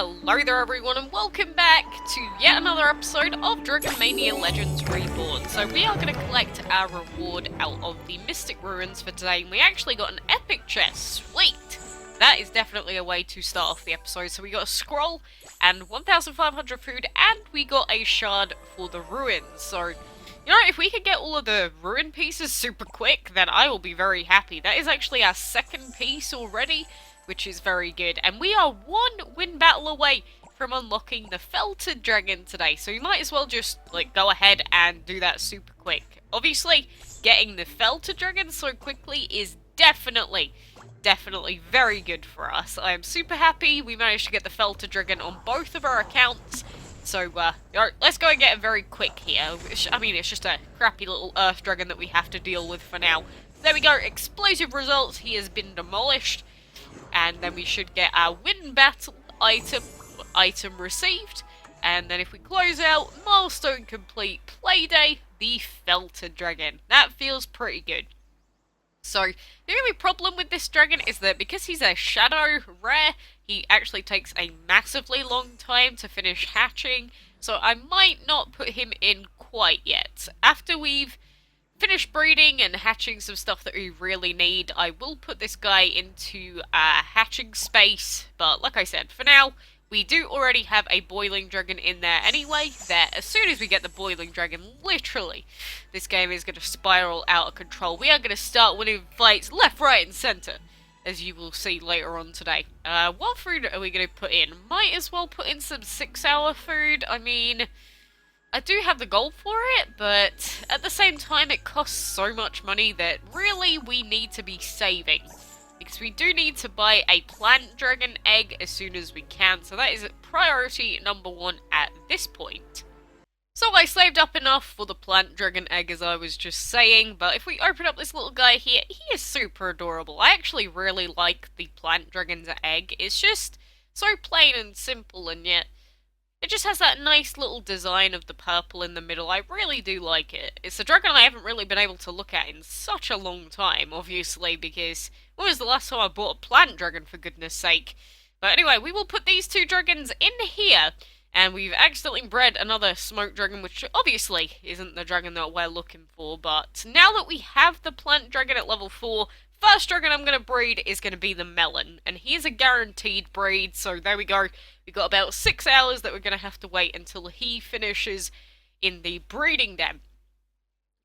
Hello there everyone and welcome back to yet another episode of Dragon Mania Legends Reborn. So we are going to collect our reward out of the Mystic Ruins for today, and we actually got an epic chest. Sweet! That is definitely a way to start off the episode. So we got a scroll and 1,500 food, and we got a shard for the ruins. So, you know, if we could get all of the ruin pieces super quick, then I will be very happy. That is actually our second piece already, which is very good. And we are one win battle away from unlocking the Felted Dragon today. So you might as well just, like, go ahead and do that super quick. Obviously, getting the Felted Dragon so quickly is definitely very good for us. I am super happy we managed to get the Felted Dragon on both of our accounts. So, let's go and get it very quick here. I mean, it's just a crappy little Earth Dragon that we have to deal with for now. There we go, explosive results, he has been demolished. And then we should get our win battle item received. And then if we close out, milestone complete, playday, the Felted Dragon. That feels pretty good. So, the only problem with this dragon is that because he's a shadow rare, he actually takes a massively long time to finish hatching. So I might not put him in quite yet. After we've finished breeding and hatching some stuff that we really need, I will put this guy into a hatching space. But like I said, for now, we do already have a boiling dragon in there anyway, that as soon as we get the boiling dragon, literally, this game is going to spiral out of control. We are going to start winning fights left, right, and centre, as you will see later on today. What food are we going to put in? Might as well put in some 6-hour food. I mean, I do have the gold for it, but at the same time, it costs so much money that really we need to be saving. Because we do need to buy a plant dragon egg as soon as we can, so that is priority number 1 at this point. So I saved up enough for the plant dragon egg, as I was just saying, but if we open up this little guy here, he is super adorable. I actually really like the plant dragon's egg. It's just so plain and simple, and yet it just has that nice little design of the purple in the middle. I really do like it. It's a dragon I haven't really been able to look at in such a long time, obviously, because when was the last time I bought a plant dragon, for goodness sake? But anyway, we will put these two dragons in here, and we've accidentally bred another smoke dragon, which obviously isn't the dragon that we're looking for, but now that we have the plant dragon at level 4, first dragon I'm going to breed is going to be the Melon, and he is a guaranteed breed, so there we go. We've got about 6 hours that we're going to have to wait until he finishes in the breeding den.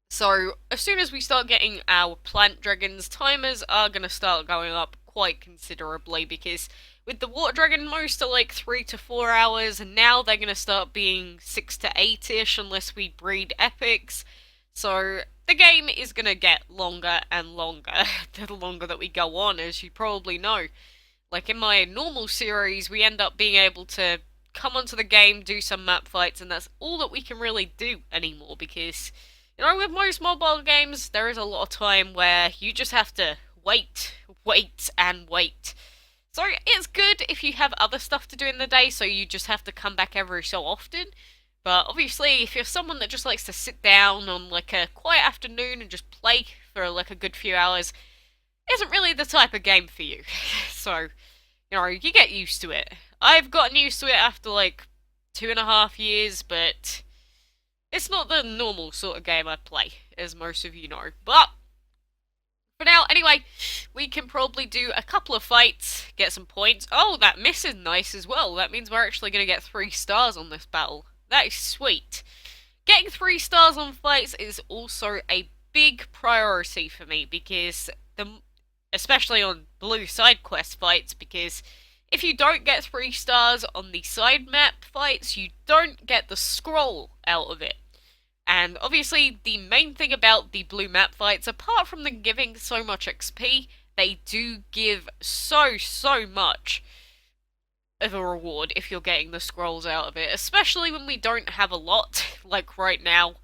So, as soon as we start getting our plant dragons, timers are going to start going up quite considerably, because with the water dragon, most are like 3 to 4 hours, and now they're going to start being 6 to 8-ish unless we breed epics. So, the game is going to get longer and longer the longer that we go on, as you probably know. Like in my normal series, we end up being able to come onto the game, do some map fights, and that's all that we can really do anymore, because, you know, with most mobile games, there is a lot of time where you just have to wait, and wait. So it's good if you have other stuff to do in the day, so you just have to come back every so often. But obviously, if you're someone that just likes to sit down on like a quiet afternoon and just play for like a good few hours, isn't really the type of game for you. So, you know, you get used to it. I've gotten used to it after like 2.5 years, but it's not the normal sort of game I play, as most of you know. But for now, anyway, we can probably do a couple of fights, get some points. Oh, that miss is nice as well. That means we're actually going to get 3 stars on this battle. That is sweet. Getting 3 stars on fights is also a big priority for me, because especially on blue side quest fights, because if you don't get 3 stars on the side map fights, you don't get the scroll out of it. And obviously, the main thing about the blue map fights, apart from them giving so much XP, they do give so much of a reward if you're getting the scrolls out of it, especially when we don't have a lot, like right now.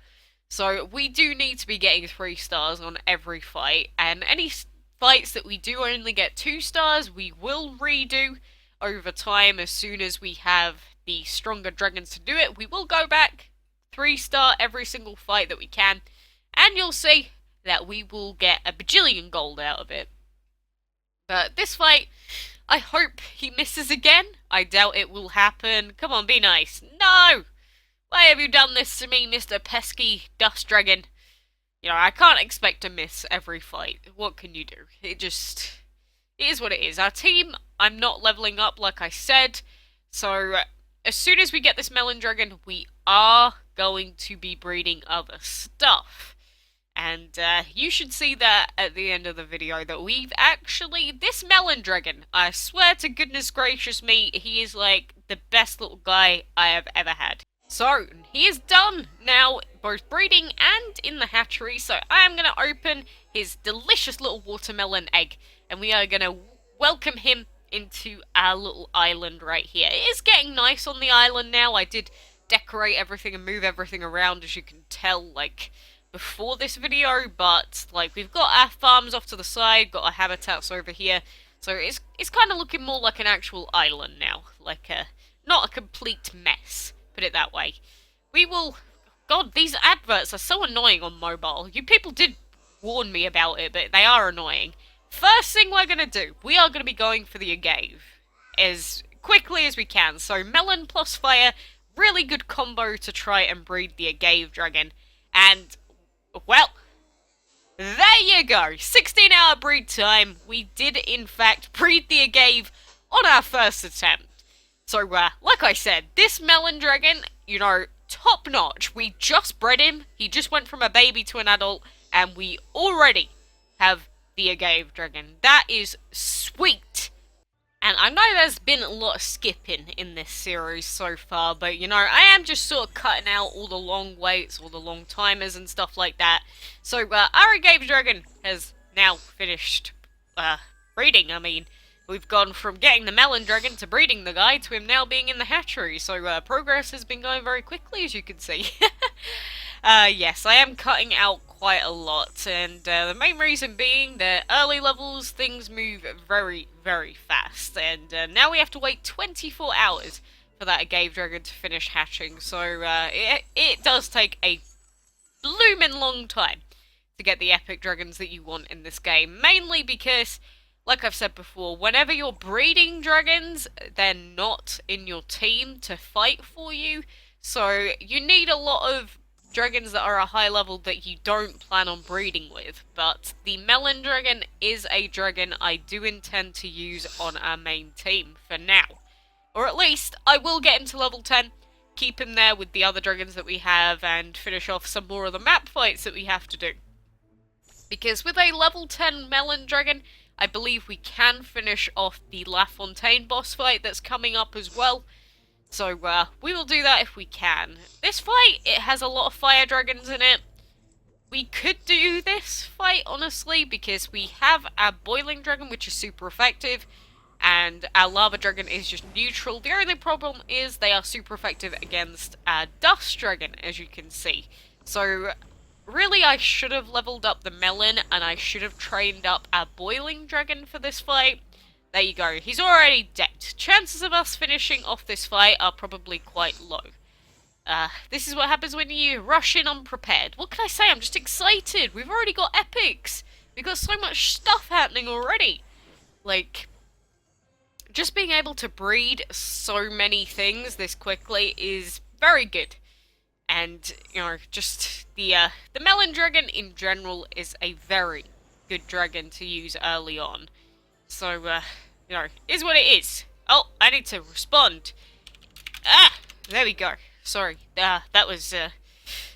So we do need to be getting 3 stars on every fight, and any fights that we do only get 2 stars, we will redo over time. As soon as we have the stronger dragons to do it, we will go back, 3-star every single fight that we can, and you'll see that we will get a bajillion gold out of it. But this fight, I hope he misses again. I doubt it will happen. Come on, be nice. No! Why have you done this to me, Mr. Pesky Dust Dragon? You know, I can't expect to miss every fight. What can you do? It is what it is. Our team, I'm not leveling up like I said, so as soon as we get this Melon Dragon, we are going to be breeding other stuff. And you should see that at the end of the video that we've actually, this Melon Dragon, I swear to goodness gracious me, he is like the best little guy I have ever had. So, he is done now, both breeding and in the hatchery, so I am going to open his delicious little watermelon egg, and we are going to welcome him into our little island right here. It is getting nice on the island now. I did decorate everything and move everything around, as you can tell, like, before this video, but, like, we've got our farms off to the side, got our habitats over here, so it's kind of looking more like an actual island now, like, not a complete mess. Put it that way. We will... God, these adverts are so annoying on mobile. You people did warn me about it, but they are annoying. First thing we're going to do, we are going to be going for the AGAVE as quickly as we can. So, Melon plus Fire, really good combo to try and breed the AGAVE dragon. And, well, there you go. 16-hour breed time. We did, in fact, breed the AGAVE on our first attempt. So, like I said, this Melon Dragon, you know, top notch. We just bred him. He just went from a baby to an adult, and we already have the AGAVE Dragon. That is sweet. And I know there's been a lot of skipping in this series so far, but, you know, I am just sort of cutting out all the long waits, all the long timers and stuff like that. So, our AGAVE Dragon has now finished, breeding, I mean. We've gone from getting the Melon Dragon to breeding the guy to him now being in the hatchery, so progress has been going very quickly, as you can see. Yes, I am cutting out quite a lot, and the main reason being that early levels, things move very, very fast, and now we have to wait 24 hours for that AGAVE Dragon to finish hatching, so it does take a bloomin' long time to get the epic dragons that you want in this game, mainly because... Like I've said before, whenever you're breeding dragons, they're not in your team to fight for you. So you need a lot of dragons that are a high level that you don't plan on breeding with. But the Melon Dragon is a dragon I do intend to use on our main team for now. Or at least, I will get him to level 10, keep him there with the other dragons that we have, and finish off some more of the map fights that we have to do. Because with a level 10 Melon Dragon... I believe we can finish off the La Fontaine boss fight that's coming up as well. So, we will do that if we can. This fight, it has a lot of fire dragons in it. We could do this fight, honestly, because we have our boiling dragon, which is super effective, and our lava dragon is just neutral. The only problem is they are super effective against our dust dragon, as you can see. So... really, I should have leveled up the Melon, and I should have trained up our boiling dragon for this fight. There you go. He's already dead. Chances of us finishing off this fight are probably quite low. This is what happens when you rush in unprepared. What can I say? I'm just excited. We've already got epics. We've got so much stuff happening already. Like, just being able to breed so many things this quickly is very good. And, you know, just the Melon Dragon in general is a very good dragon to use early on. So, you know, is what it is. Oh, I need to respond. Ah, there we go. Sorry, that was,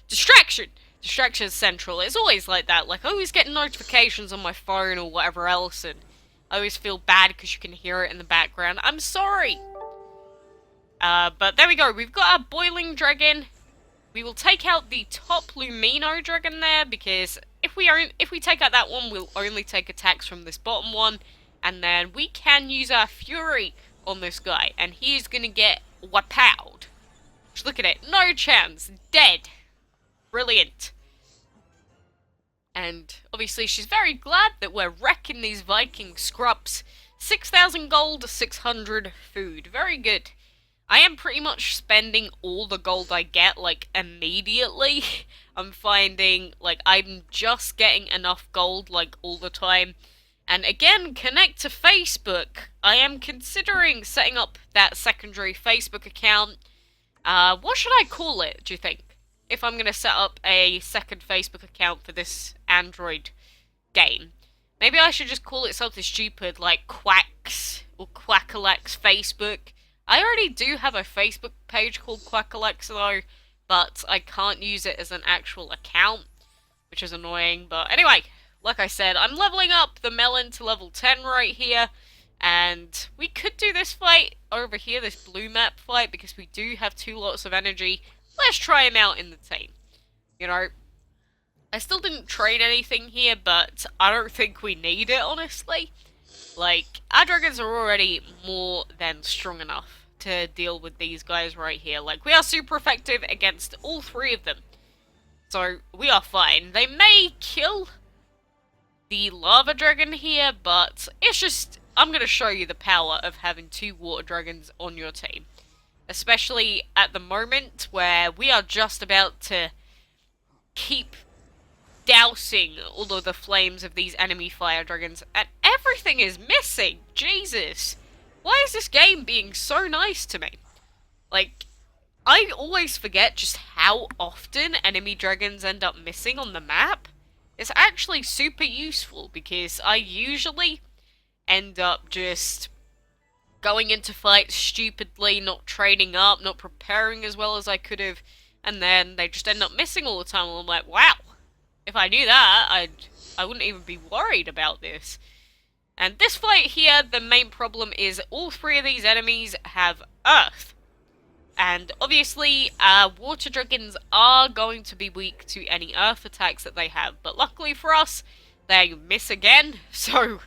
distraction. Distraction Central. It's always like that. Like, I always get notifications on my phone or whatever else, and I always feel bad because you can hear it in the background. I'm sorry. But there we go. We've got our Boiling Dragon. We will take out the top Lumino Dragon there, because if we take out that one, we'll only take attacks from this bottom one, and then we can use our Fury on this guy, and he's gonna get wapowed. Just look at it. No chance. Dead. Brilliant. And obviously she's very glad that we're wrecking these Viking scrubs. 6,000 gold, 600 food. Very good. I am pretty much spending all the gold I get, like, immediately. I'm finding, like, I'm just getting enough gold, like, all the time. And again, connect to Facebook. I am considering setting up that secondary Facebook account. What should I call it, do you think? If I'm going to set up a second Facebook account for this Android game. Maybe I should just call it something stupid like Quacks or Quackalakes Facebook. I already do have a Facebook page called Quackalakes though, but I can't use it as an actual account, which is annoying. But anyway, like I said, I'm leveling up the Melon to level 10 right here, and we could do this fight over here, this blue map fight, because we do have 2 lots of energy. Let's try him out in the team. You know, I still didn't train anything here, but I don't think we need it, honestly. Like, our dragons are already more than strong enough to deal with these guys right here. Like, we are super effective against all 3 of them. So, we are fine. They may kill the lava dragon here, but it's just, I'm going to show you the power of having 2 water dragons on your team. Especially at the moment where we are just about to keep dousing all of the flames of these enemy fire dragons, and everything is missing. Jesus. Why is this game being so nice to me? Like, I always forget just how often enemy dragons end up missing on the map. It's actually super useful because I usually end up just going into fights stupidly, not training up, not preparing as well as I could have, and then they just end up missing all the time, and I'm like, wow. If I knew that, I wouldn't even be worried about this. And this fight here, the main problem is all 3 of these enemies have Earth. And obviously, water dragons are going to be weak to any Earth attacks that they have. But luckily for us, they miss again. So,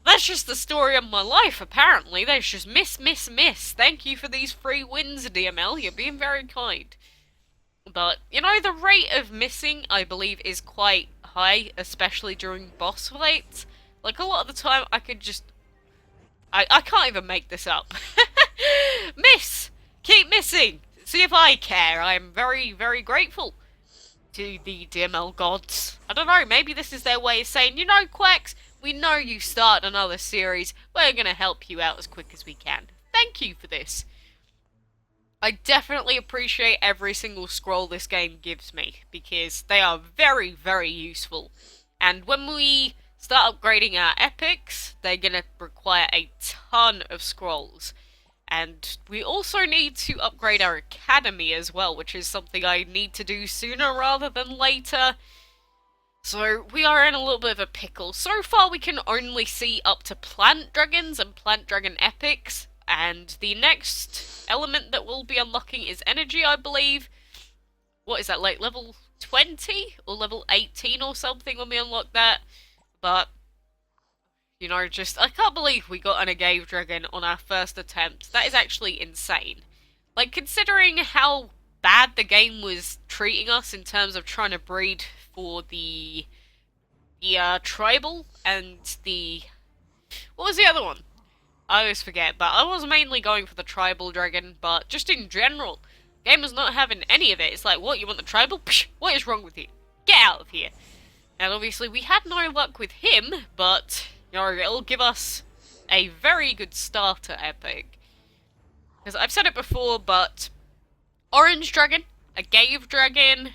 that's just the story of my life, apparently. They just miss, miss, miss. Thank you for these 3 wins, DML. You're being very kind. But, you know, the rate of missing, I believe, is quite high, especially during boss fights. Like, a lot of the time, I could just... I can't even make this up. Miss! Keep missing! See if I care. I am very, very grateful to the DML gods. I don't know, maybe this is their way of saying, you know, Quacks, we know you start another series. We're gonna help you out as quick as we can. Thank you for this. I definitely appreciate every single scroll this game gives me, because they are very, very useful. And when we start upgrading our epics, they're going to require a ton of scrolls. And we also need to upgrade our academy as well, which is something I need to do sooner rather than later. So we are in a little bit of a pickle. So far we can only see up to plant dragons and plant dragon epics. And the next element that we'll be unlocking is energy, I believe. What is that, like level 20? Or level 18 or something when we unlock that? But, you know, just, I can't believe we got an AGAVE dragon on our first attempt. That is actually insane. Like, considering how bad the game was treating us in terms of trying to breed for the tribal and the... What was the other one? I always forget, but I was mainly going for the tribal dragon, but just in general, the game was not having any of it. It's like, what, you want the tribal? Psh, what is wrong with you? Get out of here. And obviously we had no luck with him, but, you know, it'll give us a very good starter epic. Because I've said it before, but orange dragon, AGAVE dragon,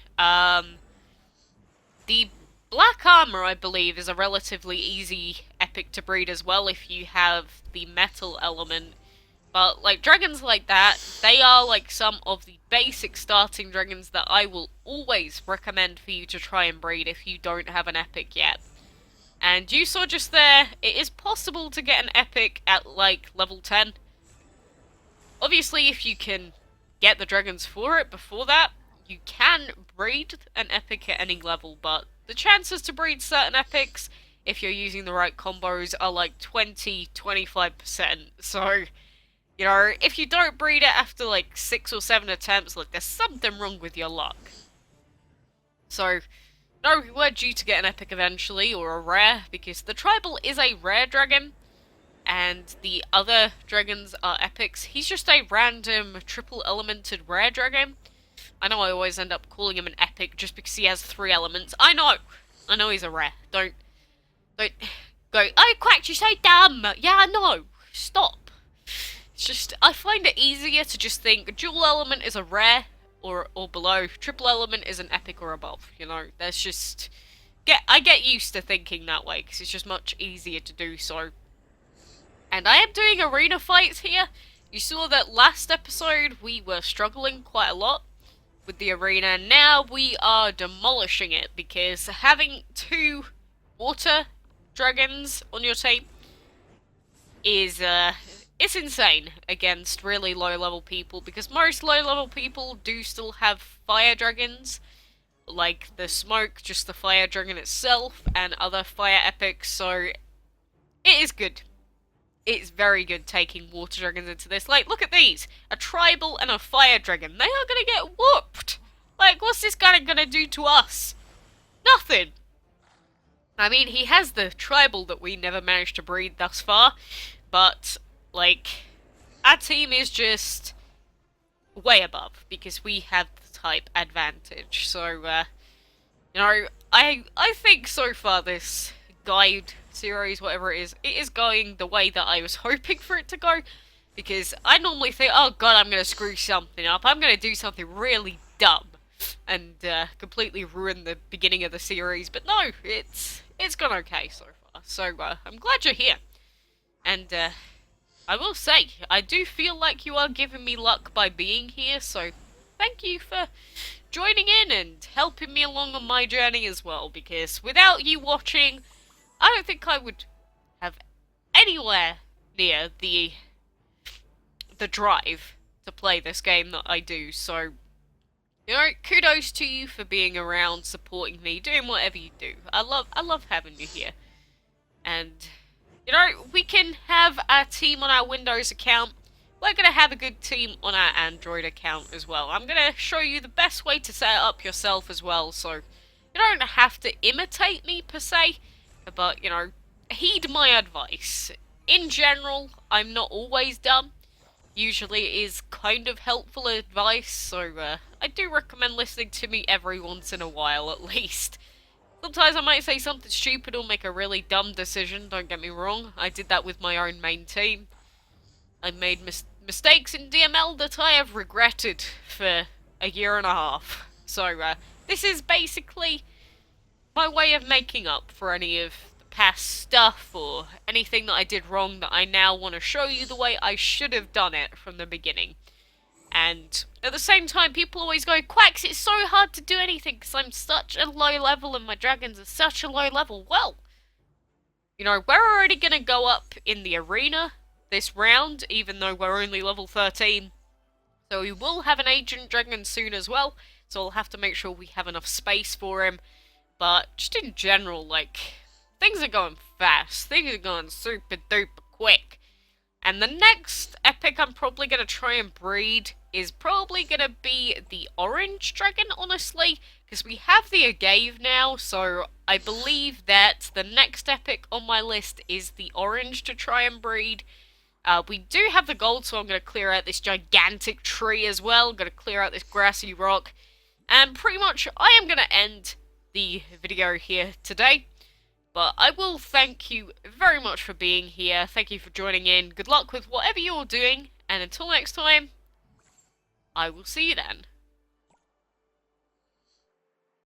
the black armor, I believe, is a relatively easy epic to breed as well if you have the metal element. But, like, dragons like that, they are, like, some of the basic starting dragons that I will always recommend for you to try and breed if you don't have an epic yet. And you saw just there, it is possible to get an epic at, like, level 10. Obviously, if you can get the dragons for it before that, you can breed an epic at any level, but the chances to breed certain epics, if you're using the right combos, are like 20-25%. So, you know, if you don't breed it after like 6 or 7 attempts, look, there's something wrong with your luck. So, no, we're due to get an epic eventually, or a rare, because the tribal is a rare dragon, and the other dragons are epics. He's just a random triple elemented rare dragon. I know I always end up calling him an epic just because he has 3 elements. I know he's a rare. Don't go, "Oh, Quack, you're so dumb." Yeah, I know. Stop. It's just, I find it easier to just think dual element is a rare or below, triple element is an epic or above. You know, there's just I get used to thinking that way because it's just much easier to do so. And I am doing arena fights here. You saw that last episode we were struggling quite a lot with the arena, and now we are demolishing it because having 2 water dragons on your team is it's insane against really low level people, because most low level people do still have fire dragons, like the smoke, just the fire dragon itself, and other fire epics, so it is good. It's very good taking water dragons into this. Like, look at these! A tribal and a fire dragon. They are gonna get whooped! Like, what's this guy gonna do to us? Nothing! I mean, he has the tribal that we never managed to breed thus far, but, like, our team is just way above, because we have the type advantage. So, you know, I think so far this guide series, whatever it is going the way that I was hoping for it to go, because I normally think, oh god, I'm gonna screw something up, I'm gonna do something really dumb, and completely ruin the beginning of the series, but no, it's gone okay so far, so I'm glad you're here, and I will say, I do feel like you are giving me luck by being here, so thank you for joining in and helping me along on my journey as well, because without you watching, I don't think I would have anywhere near the drive to play this game that I do, so, you know, kudos to you for being around, supporting me, doing whatever you do. I love having you here. And, you know, we can have our team on our Windows account. We're going to have a good team on our Android account as well. I'm going to show you the best way to set it up yourself as well, so you don't have to imitate me per se, but, you know, heed my advice. In general, I'm not always dumb. Usually it is kind of helpful advice, so I do recommend listening to me every once in a while at least. Sometimes I might say something stupid or make a really dumb decision, don't get me wrong. I did that with my own main team. I made mistakes in DML that I have regretted for a year and a half. So this is basically my way of making up for any of the past stuff or anything that I did wrong that I now want to show you the way I should have done it from the beginning. And at the same time, people always go, Quacks, it's so hard to do anything because I'm such a low level and my dragons are such a low level. Well, you know, we're already going to go up in the arena this round, even though we're only level 13. So we will have an agent dragon soon as well, so we'll have to make sure we have enough space for him. But just in general, like, things are going fast. Things are going super duper quick. And the next epic I'm probably going to try and breed is probably going to be the orange dragon, honestly. Because we have the AGAVE now, so I believe that the next epic on my list is the orange to try and breed. We do have the gold, so I'm going to clear out this gigantic tree as well. I'm going to clear out this grassy rock. And pretty much, I am going to end the video here today. But I will thank you very much for being here. Thank you for joining in. Good luck with whatever you're doing. And until next time, I will see you then.